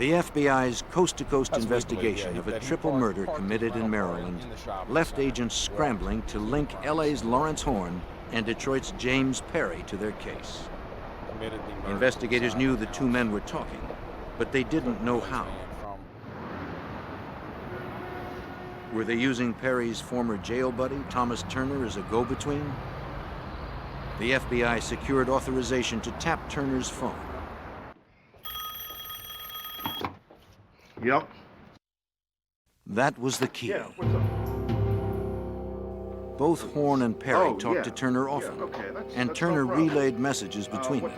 The FBI's coast-to-coast investigation of a triple murder committed in Maryland left agents scrambling to link LA's Lawrence Horn and Detroit's James Perry to their case. Investigators knew the two men were talking, but they didn't know how. Were they using Perry's former jail buddy, Thomas Turner, as a go-between? The FBI secured authorization to tap Turner's phone. Yep. That was the key. Yeah, what's up? Both Horn and Perry talked yeah. to Turner often, Yeah, okay, and that's Turner no problem. relayed messages between them.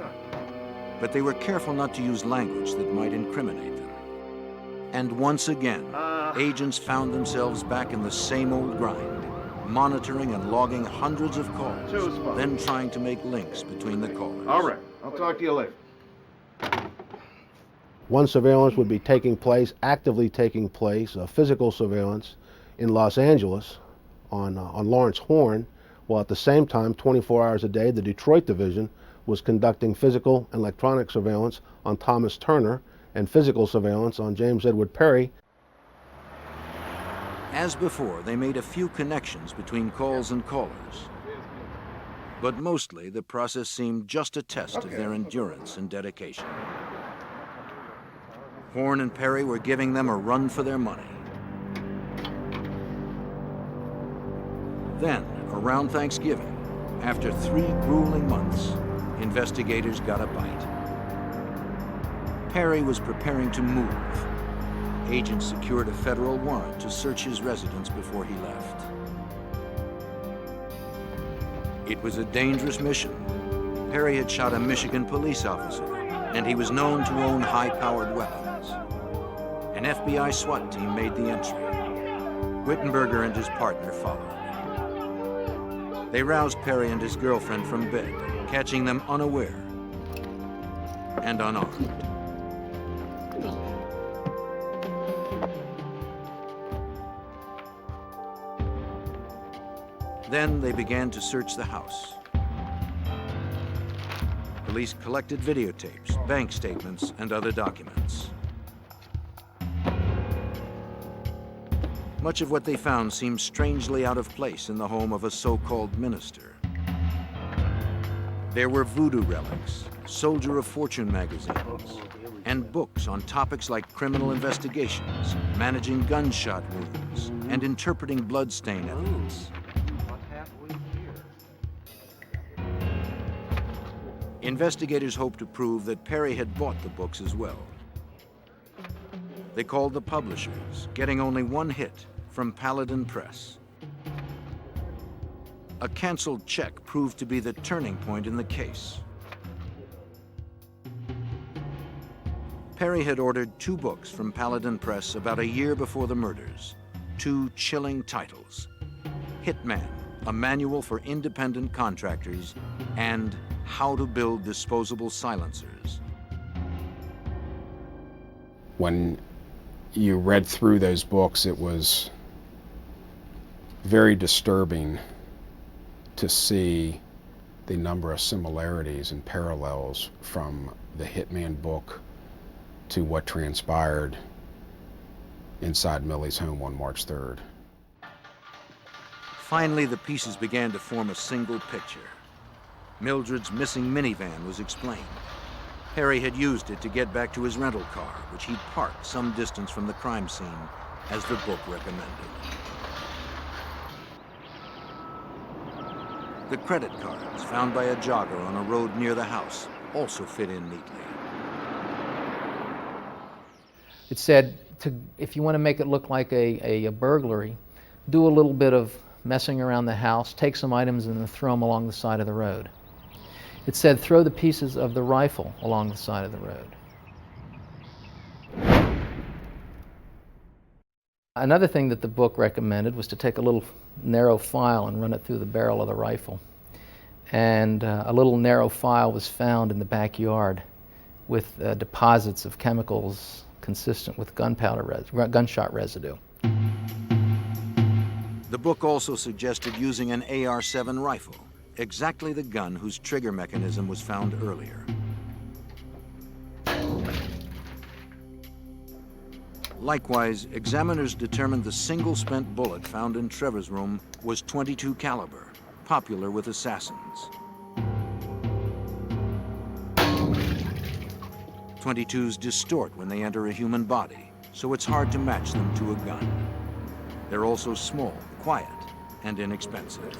But they were careful not to use language that might incriminate them. And once again, agents found themselves back in the same old grind, monitoring and logging hundreds of calls, then trying to make links between the callers. All right, I'll talk to you later. One surveillance would be taking place, actively taking place, physical surveillance in Los Angeles on Lawrence Horn, while at the same time, 24 hours a day, the Detroit division was conducting physical and electronic surveillance on Thomas Turner and physical surveillance on James Edward Perry. As before, they made a few connections between calls and callers. But mostly, the process seemed just a test of their endurance and dedication. Horn and Perry were giving them a run for their money. Then, around Thanksgiving, after 3 grueling months, investigators got a bite. Perry was preparing to move. Agents secured a federal warrant to search his residence before he left. It was a dangerous mission. Perry had shot a Michigan police officer, and he was known to own high-powered weapons. An FBI SWAT team made the entry. Wittenberger and his partner followed. They roused Perry and his girlfriend from bed, catching them unaware and unarmed. Then they began to search the house. Police collected videotapes, bank statements, and other documents. Much of what they found seemed strangely out of place in the home of a so-called minister. There were voodoo relics, Soldier of Fortune magazines, and books on topics like criminal investigations, managing gunshot wounds, and interpreting bloodstain evidence. Investigators hoped to prove that Perry had bought the books as well. They called the publishers, getting only one hit from Paladin Press. A canceled check proved to be the turning point in the case. Perry had ordered 2 books from Paladin Press about a year before the murders. 2 chilling titles: Hitman, a manual for independent contractors, and How to Build Disposable Silencers. When you read through those books, it was very disturbing to see the number of similarities and parallels from the Hitman book to what transpired inside Millie's home on March 3rd. Finally, the pieces began to form a single picture. Mildred's missing minivan was explained. Perry had used it to get back to his rental car, which he'd parked some distance from the crime scene, as the book recommended. The credit cards found by a jogger on a road near the house also fit in neatly. It said, if you want to make it look like a burglary, do a little bit of messing around the house, take some items and then throw them along the side of the road. It said, throw the pieces of the rifle along the side of the road. Another thing that the book recommended was to take a little narrow file and run it through the barrel of the rifle. And a little narrow file was found in the backyard with deposits of chemicals consistent with gunshot residue. The book also suggested using an AR-7 rifle, exactly the gun whose trigger mechanism was found earlier. Likewise, examiners determined the single spent bullet found in Trevor's room was .22 caliber, popular with assassins. .22s distort when they enter a human body, so it's hard to match them to a gun. They're also small, quiet, and inexpensive.